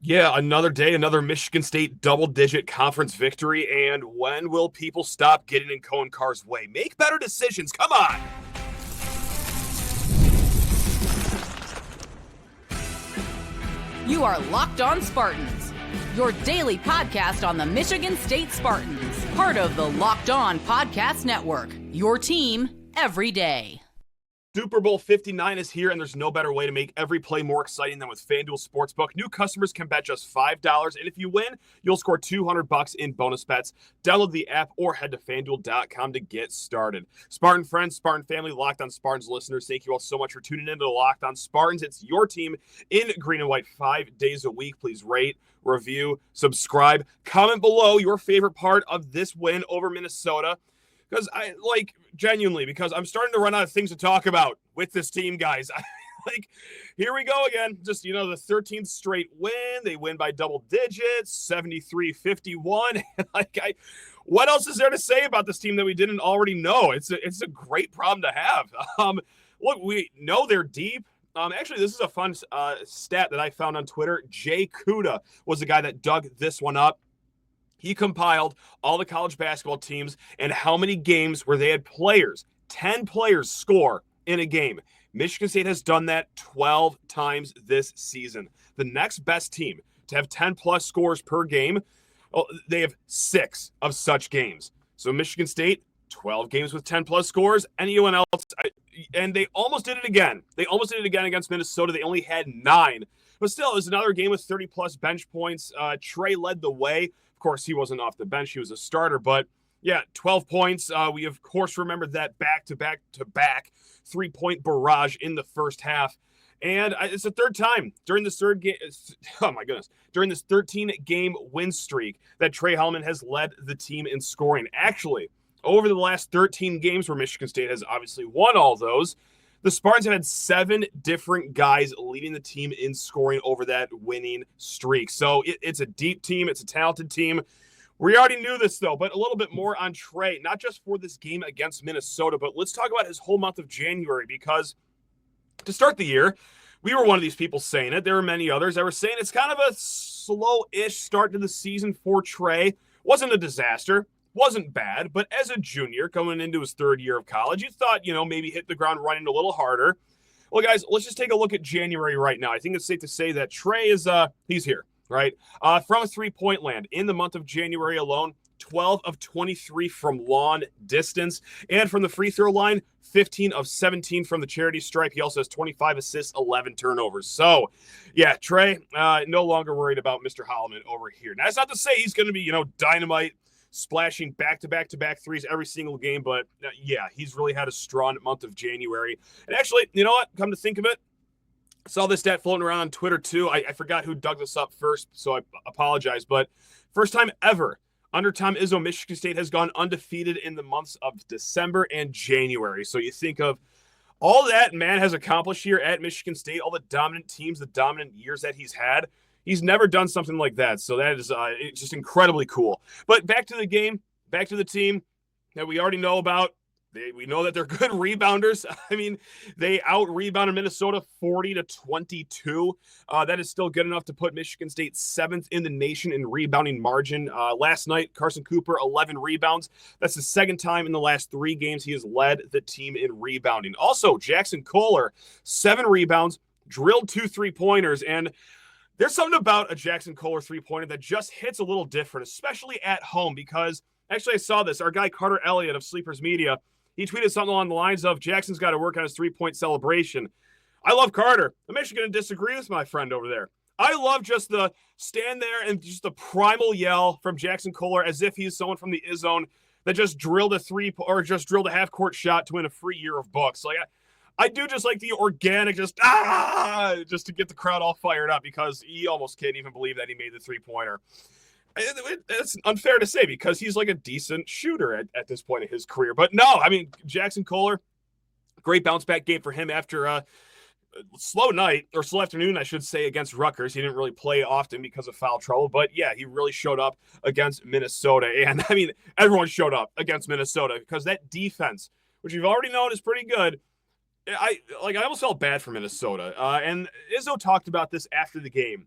Yeah, another day, another Michigan State double-digit conference victory, and when will people stop getting in Cohen Carr's way? Make better decisions, come on! You are Locked On Spartans, your daily podcast on the Michigan State Spartans, part of the Locked On Podcast Network, your team every day. Super Bowl 59 is here, and there's no better way to make every play more exciting than with FanDuel Sportsbook. New customers can bet just $5, and if you win, you'll score $200 in bonus bets. Download the app or head to FanDuel.com to get started. Spartan friends, Spartan family, Locked On Spartans listeners, thank you all so much for tuning in to the Locked On Spartans. It's your team in green and white 5 days a week. Please rate, review, subscribe, comment below your favorite part of this win over Minnesota. Because because I'm starting to run out of things to talk about with this team, guys. Here we go again. Just, the 13th straight win. They win by double digits, 73-51. What else is there to say about this team that we didn't already know? It's a great problem to have. Look, we know they're deep. Actually, this is a fun stat that I found on Twitter. Jay Kuda was the guy that dug this one up. He compiled all the college basketball teams and how many games where they had players, 10 players score in a game. Michigan State has done that 12 times this season. The next best team to have 10-plus scores per game, they have 6 of such games. So Michigan State, 12 games with 10-plus scores. Anyone else? And they almost did it again. They almost did it again against Minnesota. They only had 9. But still, it was another game with 30-plus bench points. Tre led the way. Of course, he wasn't off the bench. He was a starter. But, yeah, 12 points. We, of course, remember that back-to-back 3-point barrage in the first half. And it's the third time during this third game. Oh, my goodness. During this 13-game win streak that Tre Holloman has led the team in scoring. Actually, over the last 13 games where Michigan State has obviously won all those, the Spartans have had 7 different guys leading the team in scoring over that winning streak. So it's a deep team. It's a talented team. We already knew this, though, but a little bit more on Tre, not just for this game against Minnesota, but let's talk about his whole month of January, because to start the year, we were one of these people saying it. There were many others that were saying it's kind of a slow-ish start to the season for Tre. Wasn't a disaster. Wasn't bad, but as a junior going into his third year of college, you thought, maybe hit the ground running a little harder. Well, guys, let's just take a look at January right now. I think it's safe to say that Tre is, he's here, right? From a three-point land in the month of January alone, 12 of 23 from long distance. And from the free throw line, 15 of 17 from the charity stripe. He also has 25 assists, 11 turnovers. So, yeah, Tre, no longer worried about Mr. Holloman over here. Now, that's not to say he's going to be, dynamite, splashing back-to-back threes every single game. But, yeah, he's really had a strong month of January. And actually, you know what? Come to think of it, I saw this stat floating around on Twitter, too. I forgot who dug this up first, so I apologize. But first time ever under Tom Izzo, Michigan State has gone undefeated in the months of December and January. So you think of all that man has accomplished here at Michigan State, all the dominant teams, the dominant years that he's had. He's never done something like that. So that is it's just incredibly cool. But back to the game, back to the team that we already know about. We know that they're good rebounders. I mean, they out-rebounded Minnesota 40-22. That is still good enough to put Michigan State 7th in the nation in rebounding margin. Last night, Carson Cooper, 11 rebounds. That's the second time in the last 3 games he has led the team in rebounding. Also, Jackson Kohler, 7 rebounds, drilled 2 3-pointers, and there's something about a Jackson Kohler 3-pointer that just hits a little different, especially at home, because actually I saw this. Our guy Carter Elliott of Sleepers Media, he tweeted something along the lines of, Jackson's got to work on his 3-point celebration. I love Carter. I'm actually going to disagree with my friend over there. I love just the stand there and just the primal yell from Jackson Kohler as if he's someone from the Izzone that just drilled a half-court shot to win a free year of books. Like, I do just like the organic, just to get the crowd all fired up, because he almost can't even believe that he made the 3-pointer. It's unfair to say because he's like a decent shooter at this point in his career. But no, I mean, Jackson Kohler, great bounce-back game for him after a slow afternoon, I should say, against Rutgers. He didn't really play often because of foul trouble. But, yeah, he really showed up against Minnesota. And, I mean, everyone showed up against Minnesota because that defense, which you've already known is pretty good, I almost felt bad for Minnesota. And Izzo talked about this after the game.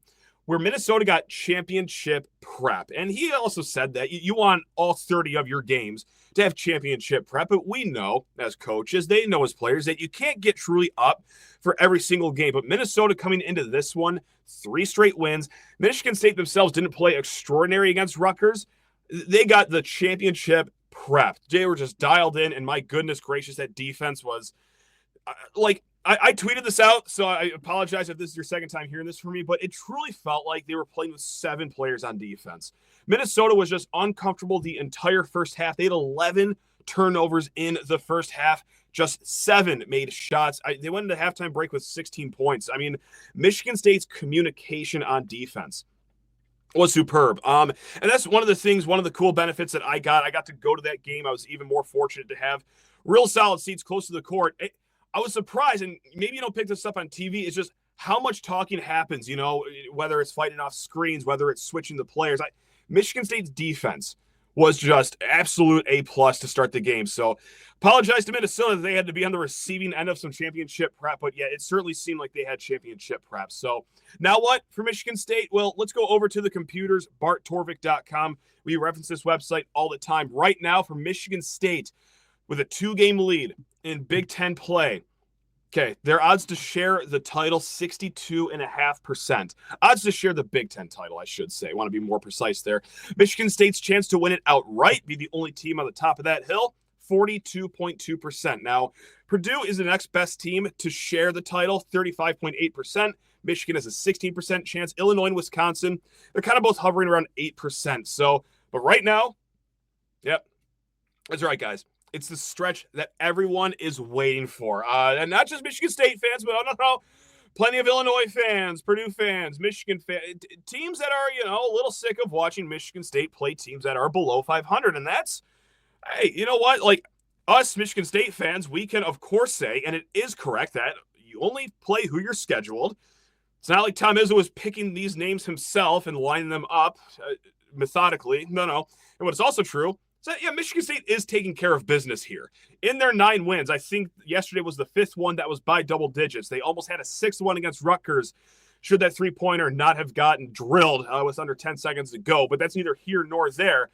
where Minnesota got championship prep. And he also said that you want all 30 of your games to have championship prep. But we know, as coaches, they know as players, that you can't get truly up for every single game. But Minnesota coming into this one, 3 straight wins. Michigan State themselves didn't play extraordinary against Rutgers. They got the championship prep. They were just dialed in, and my goodness gracious, that defense was I tweeted this out, so I apologize if this is your second time hearing this from me, but it truly felt like they were playing with 7 players on defense. Minnesota was just uncomfortable the entire first half. They had 11 turnovers in the first half. Just 7 made shots. They went into halftime break with 16 points. I mean, Michigan State's communication on defense was superb. And that's one of the cool benefits that I got. I got to go to that game. I was even more fortunate to have real solid seats close to the court. I was surprised, and maybe you don't pick this up on TV, it's just how much talking happens, whether it's fighting off screens, whether it's switching the players. Michigan State's defense was just absolute A+ to start the game. So apologize to Minnesota that they had to be on the receiving end of some championship prep, but yeah, it certainly seemed like they had championship prep. So now what for Michigan State? Well, let's go over to the computers, barttorvik.com. We reference this website all the time. Right now for Michigan State, with a 2-game lead in Big Ten play. Okay, their odds to share the title, 62.5%. Odds to share the Big Ten title, I should say. I want to be more precise there. Michigan State's chance to win it outright, be the only team on the top of that hill, 42.2%. Now, Purdue is the next best team to share the title, 35.8%. Michigan has a 16% chance. Illinois and Wisconsin, they're kind of both hovering around 8%. So, but right now, yep, that's right, guys. It's the stretch that everyone is waiting for. And not just Michigan State fans, but plenty of Illinois fans, Purdue fans, Michigan fans, teams that are, a little sick of watching Michigan State play teams that are below 500. And that's, hey, you know what? Like us Michigan State fans, we can, of course, say, and it is correct, that you only play who you're scheduled. It's not like Tom Izzo was picking these names himself and lining them up methodically. No. And what's also true, so, yeah, Michigan State is taking care of business here. In their 9 wins, I think yesterday was the 5th one that was by double digits. They almost had a 6th one against Rutgers, should that 3-pointer not have gotten drilled with under 10 seconds to go. But that's neither here nor there.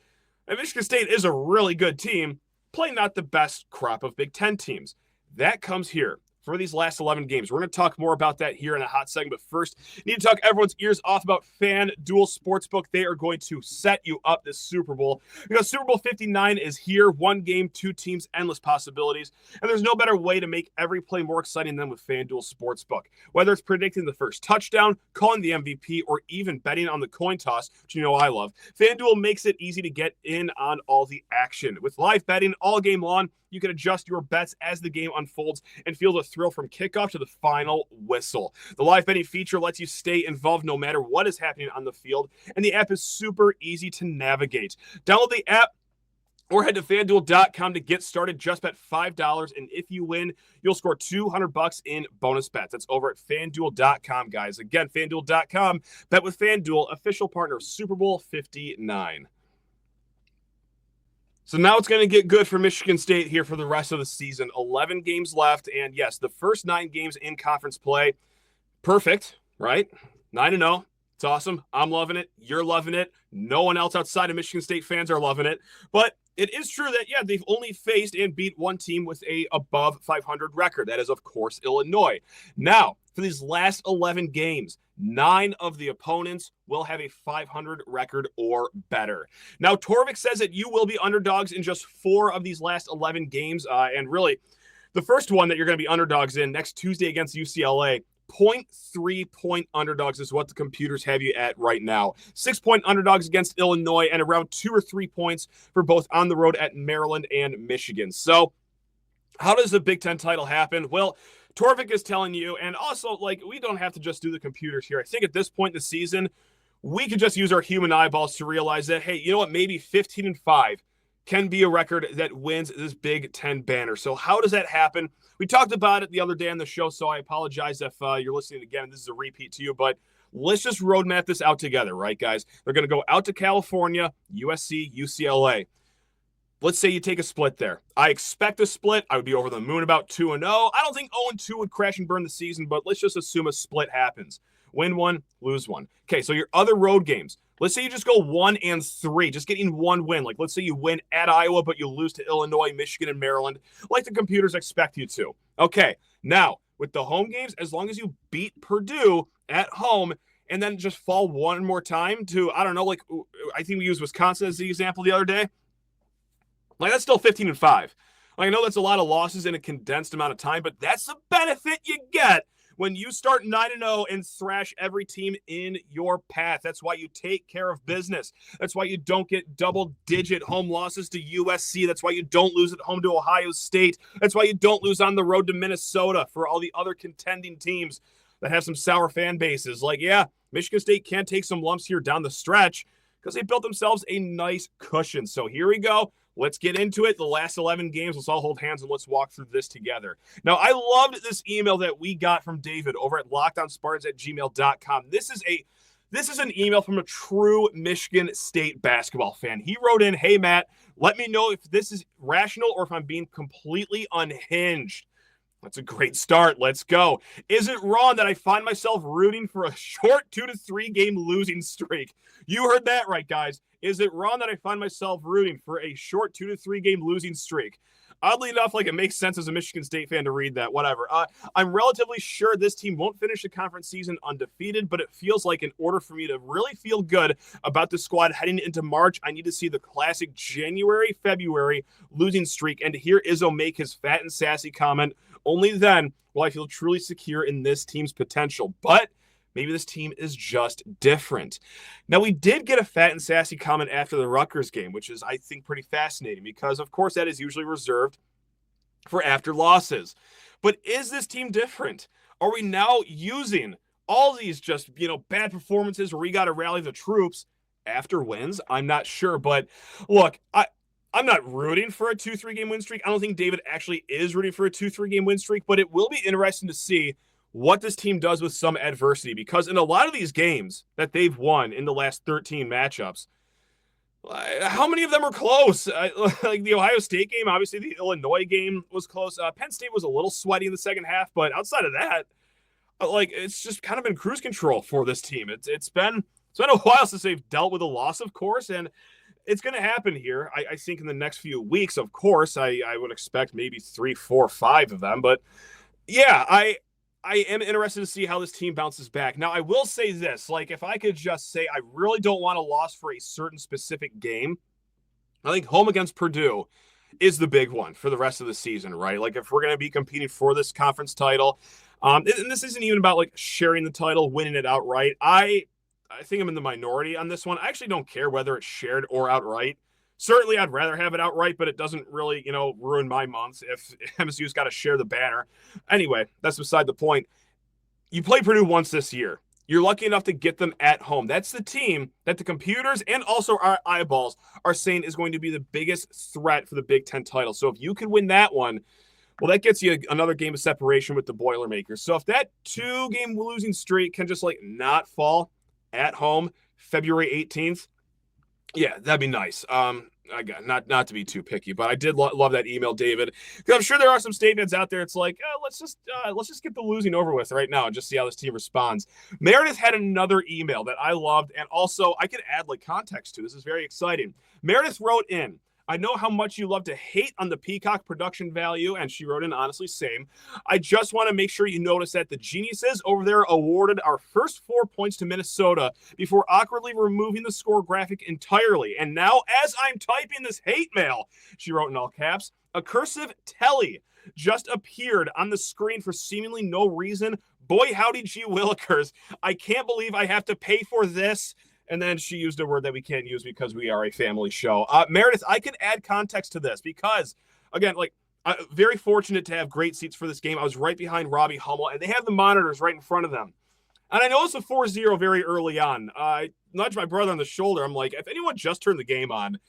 And Michigan State is a really good team, playing not the best crop of Big Ten teams. That comes here for these last 11 games. We're going to talk more about that here in a hot second. But first, need to talk everyone's ears off about FanDuel Sportsbook. They are going to set you up this Super Bowl because Super Bowl 59 is here. 1 game, 2 teams, endless possibilities. And there's no better way to make every play more exciting than with FanDuel Sportsbook. Whether it's predicting the first touchdown, calling the MVP, or even betting on the coin toss, which I love, FanDuel makes it easy to get in on all the action. With live betting all game long, you can adjust your bets as the game unfolds and feel the thrill from kickoff to the final whistle. The live betting feature lets you stay involved no matter what is happening on the field, and the app is super easy to navigate. Download the app or head to FanDuel.com to get started. Just bet $5, and if you win, you'll score $200 in bonus bets. That's over at FanDuel.com, guys. Again, FanDuel.com. Bet with FanDuel, official partner of Super Bowl 59. So now it's going to get good for Michigan State here for the rest of the season. 11 games left, and yes, the first 9 games in conference play, perfect, right? 9-0. It's awesome. I'm loving it. You're loving it. No one else outside of Michigan State fans are loving it. But it is true that, yeah, they've only faced and beat one team with a above 500 record. That is, of course, Illinois. Now, for these last 11 games, 9 of the opponents will have a 500 record or better. Now, Torvik says that you will be underdogs in just 4 of these last 11 games. And really, the first one that you're going to be underdogs in next Tuesday against UCLA, 0.3 point underdogs is what the computers have you at right now. 6 point underdogs against Illinois and around 2 or 3 points for both on the road at Maryland and Michigan. So how does the Big Ten title happen? Well, Torvik is telling you, and also, we don't have to just do the computers here. I think at this point in the season, we could just use our human eyeballs to realize that, hey, you know what, maybe 15-5 can be a record that wins this Big Ten banner. So how does that happen? We talked about it the other day on the show, so I apologize if you're listening again. This is a repeat to you, but let's just roadmap this out together, right, guys? They're going to go out to California, USC, UCLA. Let's say you take a split there. I expect a split. I would be over the moon about 2-0. I don't think 0-2 would crash and burn the season, but let's just assume a split happens. Win one, lose one. Okay, so your other road games. Let's say you just go 1-3, just getting one win. Like, let's say you win at Iowa, but you lose to Illinois, Michigan, and Maryland, like the computers expect you to. Okay, now, with the home games, as long as you beat Purdue at home and then just fall one more time to, I don't know, like, I think we used Wisconsin as the example the other day. Like, that's still 15-5. Like, I know that's a lot of losses in a condensed amount of time, but that's the benefit you get when you start 9-0 and thrash every team in your path. That's why you take care of business. That's why you don't get double-digit home losses to USC. That's why you don't lose at home to Ohio State. That's why you don't lose on the road to Minnesota for all the other contending teams that have some sour fan bases. Like, yeah, Michigan State can take some lumps here down the stretch because they built themselves a nice cushion. So here we go. Let's get into it. The last 11 games, let's all hold hands and let's walk through this together. Now, I loved this email that we got from David over at LockedOnSpartans@gmail.com. This is an email from a true Michigan State basketball fan. He wrote in, "Hey, Matt, let me know if this is rational or if I'm being completely unhinged." That's a great start. Let's go. Is it wrong that I find myself rooting for a short 2 to 3 game losing streak? You heard that right, guys. Is it wrong that I find myself rooting for a short 2 to 3 game losing streak? Oddly enough, like, it makes sense as a Michigan State fan to read that. Whatever. I'm relatively sure this team won't finish the conference season undefeated, but it feels like in order for me to really feel good about the squad heading into March, I need to see the classic January-February losing streak and to hear Izzo make his fat and sassy comment. Only then will I feel truly secure in this team's potential. But maybe this team is just different. Now, we did get a fat and sassy comment after the Rutgers game, which is, I think, pretty fascinating because, of course, that is usually reserved for after losses. But is this team different? Are we now using all these just, bad performances where we got to rally the troops after wins? I'm not sure. But look, I'm not rooting for a 2-3 game win streak. I don't think David actually is rooting for a 2-3 game win streak, but it will be interesting to see what this team does with some adversity, because in a lot of these games that they've won in the last 13 matchups, how many of them are close? Like the Ohio State game, obviously the Illinois game was close. Penn State was a little sweaty in the second half, but outside of that, it's just kind of been cruise control for this team. It's been a while since they've dealt with a loss, of course, and it's going to happen here. I think in the next few weeks, of course, I would expect maybe 3, 4, 5 of them, but yeah, I am interested to see how this team bounces back. Now, I will say this, like, if I could just say I really don't want a loss for a certain specific game, I think home against Purdue is the big one for the rest of the season, right? Like, if we're going to be competing for this conference title, and this isn't even about, like, sharing the title, winning it outright. I think I'm in the minority on this one. I actually don't care whether it's shared or outright. Certainly, I'd rather have it outright, but it doesn't really, ruin my month if MSU's got to share the banner. Anyway, that's beside the point. You play Purdue once this year. You're lucky enough to get them at home. That's the team that the computers and also our eyeballs are saying is going to be the biggest threat for the Big Ten title. So if you can win that one, well, that gets you another game of separation with the Boilermakers. So if that 2-game losing streak can just, not fall at home February 18th, yeah, that'd be nice. Again, not to be too picky, but I did love that email, David. Because I'm sure there are some statements out there. It's like, let's just get the losing over with right now and just see how this team responds. Meredith had another email that I loved, and also I could add context to. This is very exciting. Meredith wrote in, "I know how much you love to hate on the Peacock production value," and she wrote in, honestly, same. "I just want to make sure you notice that the geniuses over there awarded our first 4 points to Minnesota before awkwardly removing the score graphic entirely. And now, as I'm typing this hate mail," she wrote in all caps, "a cursive telly just appeared on the screen for seemingly no reason. Boy, howdy, gee willikers. I can't believe I have to pay for this." And then she used a word that we can't use because we are a family show. Meredith, I can add context to this because, again, I'm very fortunate to have great seats for this game. I was right behind Robbie Hummel, and they have the monitors right in front of them. And I noticed a 4-0 very early on. I nudged my brother on the shoulder. I'm like, if anyone just turned the game on,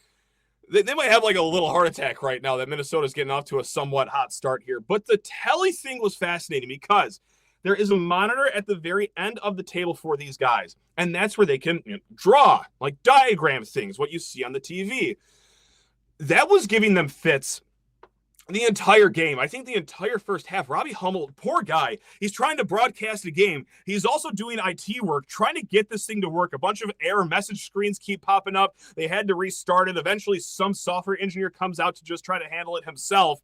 they might have a little heart attack right now that Minnesota's getting off to a somewhat hot start here. But the telly thing was fascinating because there is a monitor at the very end of the table for these guys. And that's where they can draw, diagram things, what you see on the TV. That was giving them fits the entire game. I think the entire first half, Robbie Hummel, poor guy, he's trying to broadcast a game. He's also doing IT work, trying to get this thing to work. A bunch of error message screens keep popping up. They had to restart it. Eventually, some software engineer comes out to just try to handle it himself.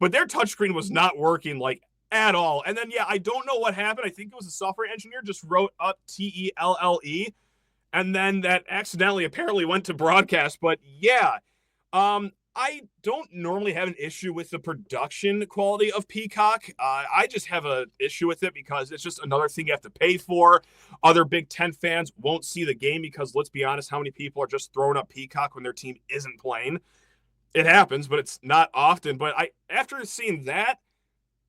But their touchscreen was not working, like, at all. And then, yeah, I don't know what happened. I think it was a software engineer just wrote up TELLE, and then that accidentally apparently went to broadcast. But, yeah, I don't normally have an issue with the production quality of Peacock. I just have an issue with it because it's just another thing you have to pay for. Other Big Ten fans won't see the game because, let's be honest, how many people are just throwing up Peacock when their team isn't playing? It happens, but it's not often. But after seeing that,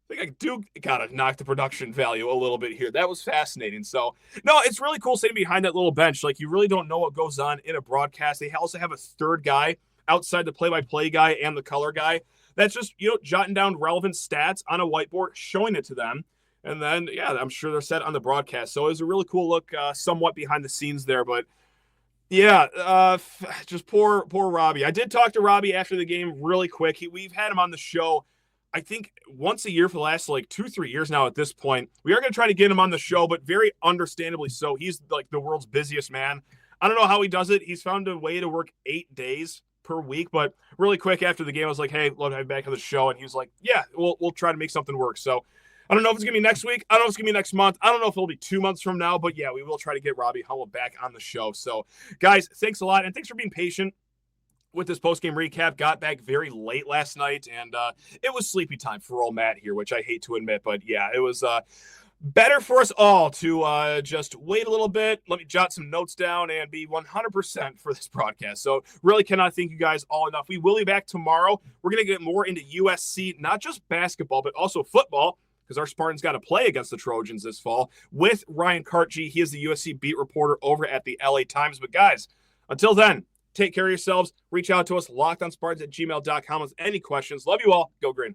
I think I do gotta knock the production value a little bit here. That was fascinating. So, no, it's really cool sitting behind that little bench. Like, you really don't know what goes on in a broadcast. They also have a third guy outside the play-by-play guy and the color guy that's just, jotting down relevant stats on a whiteboard, showing it to them. And then, yeah, I'm sure they're set on the broadcast. So it was a really cool look, somewhat behind the scenes there. But, yeah, just poor Robbie. I did talk to Robbie after the game really quick. We've had him on the show, I think, once a year for the last, 2-3 years now at this point. We are going to try to get him on the show, but very understandably so. He's, the world's busiest man. I don't know how he does it. He's found a way to work 8 days per week, but really quick after the game, I was like, hey, love to have you back on the show. And he was like, yeah, we'll try to make something work. So I don't know if it's going to be next week. I don't know if it's going to be next month. I don't know if it'll be 2 months from now, but yeah, we will try to get Robbie Hummel back on the show. So guys, thanks a lot. And thanks for being patient with this post-game recap. Got back very late last night, and it was sleepy time for old Matt here, which I hate to admit, but yeah, it was better for us all to just wait a little bit, let me jot some notes down, and be 100% for this broadcast. So really cannot thank you guys all enough. We will be back tomorrow. We're going to get more into USC, not just basketball, but also football, because our Spartans got to play against the Trojans this fall with Ryan Cartgee. He is the USC beat reporter over at the LA Times. But guys, until then, take care of yourselves. Reach out to us, lockedonspartans@gmail.com with any questions. Love you all. Go Green.